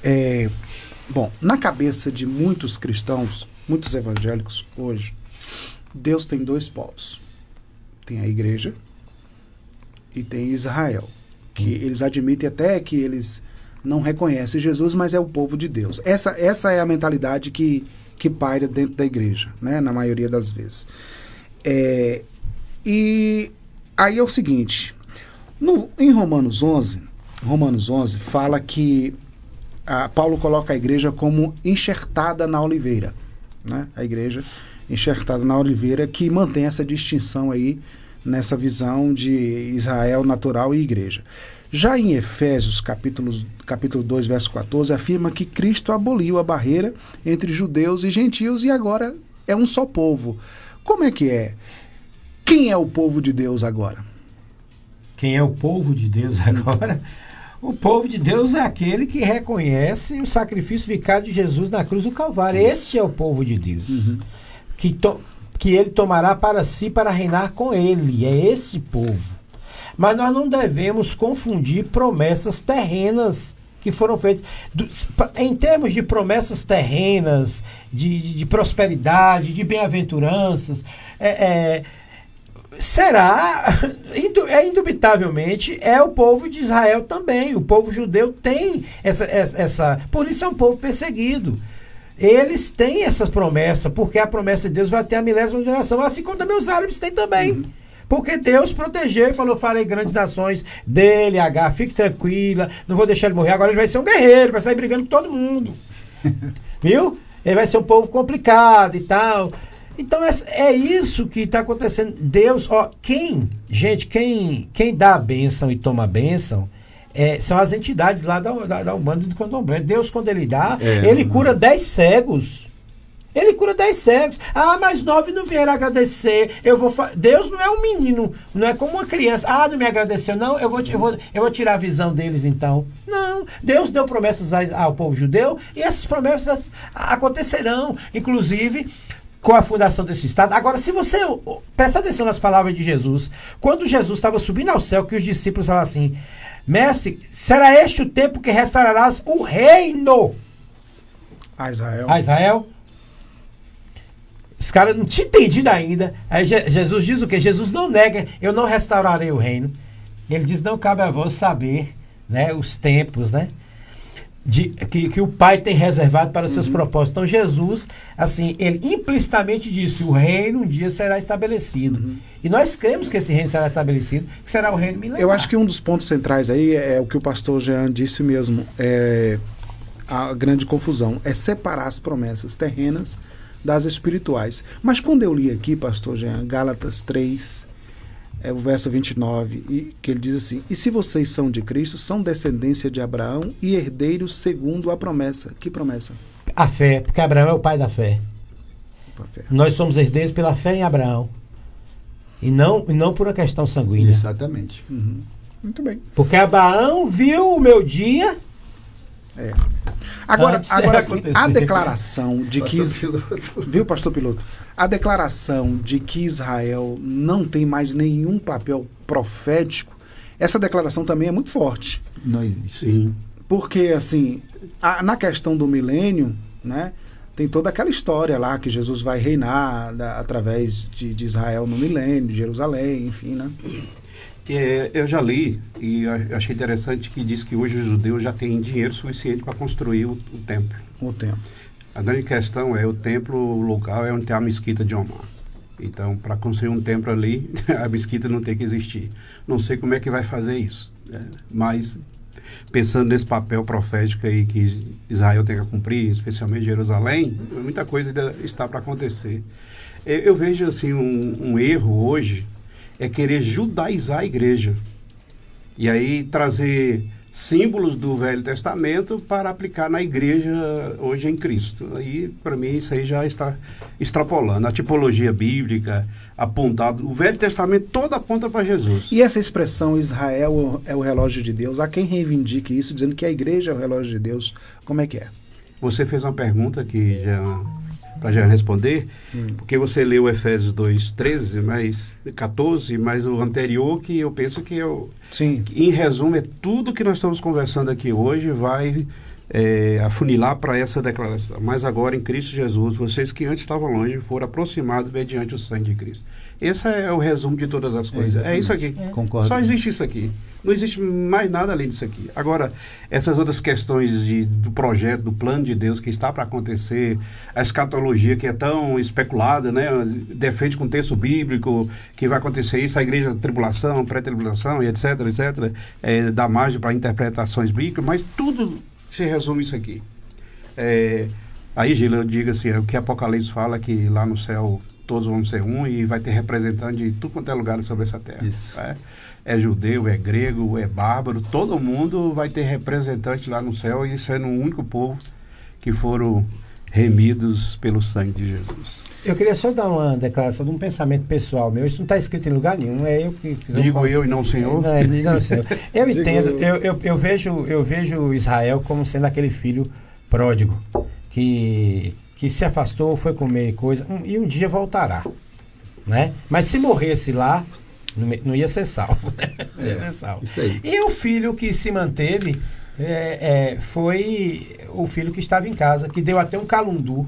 Bom, na cabeça de muitos cristãos, muitos evangélicos hoje, Deus tem dois povos. Tem a igreja e tem Israel. Que eles admitem até que eles não reconhecem Jesus, mas é o povo de Deus. Essa é a mentalidade que paira dentro da igreja, né? Na maioria das vezes. E aí é o seguinte. Em Romanos 11 fala que Paulo coloca a igreja como enxertada na oliveira, né? A igreja enxertada na oliveira, que mantém essa distinção aí nessa visão de Israel natural e igreja. Já em Efésios, capítulo 2, verso 14, afirma que Cristo aboliu a barreira entre judeus e gentios e agora é um só povo. Como é que é? Quem é o povo de Deus agora? Quem é o povo de Deus agora? O povo de Deus é aquele que reconhece o sacrifício vicário de Jesus na cruz do Calvário. Este é o povo de Deus. Que ele tomará para si para reinar com ele. É esse povo. Mas nós não devemos confundir promessas terrenas que foram feitas. Em termos de promessas terrenas, de prosperidade, de bem-aventuranças, indubitavelmente, é o povo de Israel também. O povo judeu tem essa. Por isso é um povo perseguido. Eles têm essa promessa, porque a promessa de Deus vai ter a milésima geração, assim como também os árabes têm também. Porque Deus protegeu e falou: farei grandes nações dele, H, fique tranquila, não vou deixar ele morrer. Agora ele vai ser um guerreiro, vai sair brigando com todo mundo. Viu? Ele vai ser um povo complicado e tal. Então é isso que está acontecendo. Deus, quem dá a bênção e toma a bênção são as entidades lá da Umbanda e do Candomblé. Deus, quando ele dá, ele cura 10 cegos. Ele cura 10 cegos. Mas 9 não vieram agradecer. Deus não é um menino, não é como uma criança. Não me agradeceu, não. Eu vou tirar a visão deles, então. Não. Deus deu promessas ao povo judeu e essas promessas acontecerão. Inclusive com a fundação desse Estado. Agora, se você presta atenção nas palavras de Jesus, quando Jesus estava subindo ao céu, que os discípulos falaram assim: Mestre, será este o tempo que restaurarás o reino a Israel? Os caras não tinham entendido ainda. Aí Jesus diz o quê? Jesus não nega: eu não restaurarei o reino. Ele diz: não cabe a vós saber, né, os tempos, né, que o Pai tem reservado para os seus propósitos. Então Jesus, assim, ele implicitamente disse: o reino um dia será estabelecido. E nós cremos que esse reino será estabelecido, que será o reino milenar. Eu acho que um dos pontos centrais aí é o que o pastor Jean disse mesmo, a grande confusão, é separar as promessas terrenas das espirituais. Mas quando eu li aqui, pastor Jean, Gálatas 3, é o verso 29, que ele diz assim: e se vocês são de Cristo, são descendência de Abraão e herdeiros segundo a promessa. Que promessa? A fé, porque Abraão é o pai da fé. Nós somos herdeiros pela fé em Abraão. E não por uma questão sanguínea. Exatamente. Uhum. Muito bem. Porque Abraão viu o meu dia. Agora assim, a declaração de que... Viu, pastor Piloto? A declaração de que Israel não tem mais nenhum papel profético, essa declaração também é muito forte. Não existe. Sim. Porque, assim, na questão do milênio, né, tem toda aquela história lá que Jesus vai reinar através de Israel no milênio, de Jerusalém, enfim, né? Eu já li e achei interessante que diz que hoje os judeus já têm dinheiro suficiente para construir o templo. O templo. A grande questão é o templo, o local é onde tem a mesquita de Omar. Então, para construir um templo ali, a mesquita não tem que existir. Não sei como é que vai fazer isso, né? Mas pensando nesse papel profético aí que Israel tem que cumprir, especialmente Jerusalém, muita coisa ainda está para acontecer. Eu vejo assim um erro hoje, é querer judaizar a igreja. E aí trazer símbolos do Velho Testamento para aplicar na igreja hoje em Cristo. Aí, para mim, isso aí já está extrapolando. A tipologia bíblica, apontado. O Velho Testamento todo aponta para Jesus. E essa expressão, Israel é o relógio de Deus, há quem reivindique isso, dizendo que a igreja é o relógio de Deus. Como é que é? Você fez uma pergunta que para já responder, porque você leu Efésios 2:13, mais 14, mas o anterior, que eu penso que Sim. Que, em resumo, é tudo que nós estamos conversando aqui hoje vai afunilar para essa declaração. Mas agora em Cristo Jesus, vocês que antes estavam longe foram aproximados mediante o sangue de Cristo. Esse é o resumo de todas as coisas. É isso aqui. Concordo. Só existe isso aqui. Não existe mais nada além disso aqui. Agora, essas outras questões do projeto, do plano de Deus que está para acontecer, a escatologia que é tão especulada, né? Defende com texto bíblico que vai acontecer isso, a igreja tribulação, pré-tribulação e etc, dá margem para interpretações bíblicas, mas tudo se resume isso aqui. Aí, Gila, eu digo assim, o que Apocalipse fala, que lá no céu todos vão ser um e vai ter representante de tudo quanto é lugar sobre essa terra. Isso. É judeu, é grego, é bárbaro, todo mundo vai ter representante lá no céu e sendo um único povo que foram remidos pelo sangue de Jesus. Eu queria só dar uma declaração de um pensamento pessoal meu. Isso não está escrito em lugar nenhum. É eu que digo eu e não o senhor. Não, senhor. Eu entendo. Eu vejo Israel como sendo aquele filho pródigo que se afastou, foi comer coisa e um dia voltará, né? Mas se morresse lá, não ia ser salvo, né? Não ia ser salvo. Isso aí. E o filho que se manteve foi o filho que estava em casa, que deu até um calundu.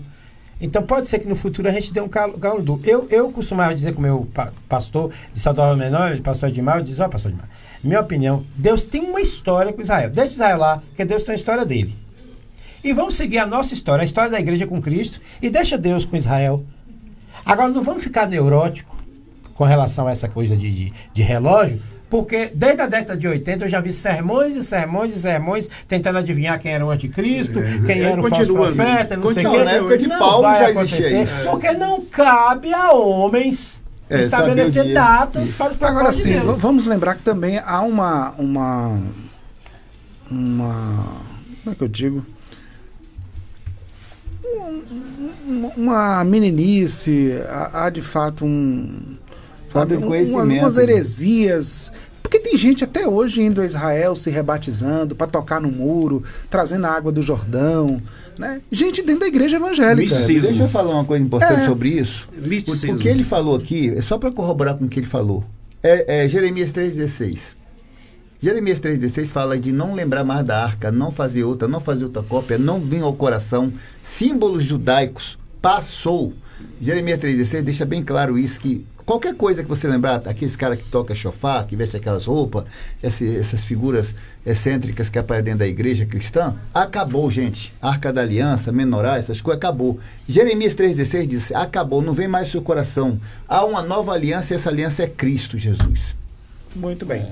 Então pode ser que no futuro a gente dê um calundu. Eu costumava dizer com o meu pastor de Salvador Menor, pastor Edmar, eu dizia, pastor Edmar, minha opinião, Deus tem uma história com Israel. Deixa Israel lá, que Deus tem a história dele. E vamos seguir a nossa história, a história da igreja com Cristo, e deixa Deus com Israel. Agora, não vamos ficar neurótico com relação a essa coisa de relógio, porque desde a década de 80 eu já vi sermões e sermões e sermões tentando adivinhar quem era o anticristo, quem era o falso profeta, não sei o quê. Na época de Paulo já existia isso. Porque não cabe a homens estabelecer datas para o propósito. Agora sim, de Deus. vamos lembrar que também há uma como é que eu digo? Uma meninice, há de fato umas heresias, porque tem gente até hoje indo a Israel se rebatizando para tocar no muro, trazendo a água do Jordão, né? Gente dentro da igreja evangélica. Deixa eu falar uma coisa importante sobre isso. Misticismo. O que ele falou aqui, é só para corroborar com o que ele falou, Jeremias 3,16. Jeremias 3,16 fala de não lembrar mais da arca, não fazer outra cópia, não vir ao coração, símbolos judaicos, passou. Jeremias 3,16 deixa bem claro isso, que qualquer coisa que você lembrar, aqueles caras que tocam chofar, que vestem aquelas roupas, essas figuras excêntricas que aparecem dentro da igreja cristã, acabou, gente. Arca da Aliança, menorá, essas coisas, acabou. Jeremias 3,16 diz, acabou, não vem mais ao seu coração. Há uma nova aliança e essa aliança é Cristo Jesus. Muito bem.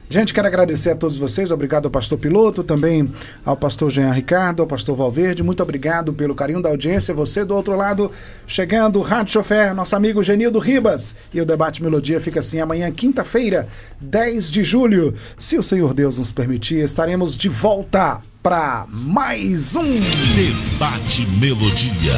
Gente, quero agradecer a todos vocês, obrigado ao pastor Piloto, também ao pastor Jean Ricardo, ao pastor Valverde, muito obrigado pelo carinho da audiência, você do outro lado, chegando, Rádio Chofer, nosso amigo Genildo Ribas, e o Debate Melodia fica assim, amanhã, quinta-feira, 10 de julho, se o Senhor Deus nos permitir, estaremos de volta para mais um Debate Melodia.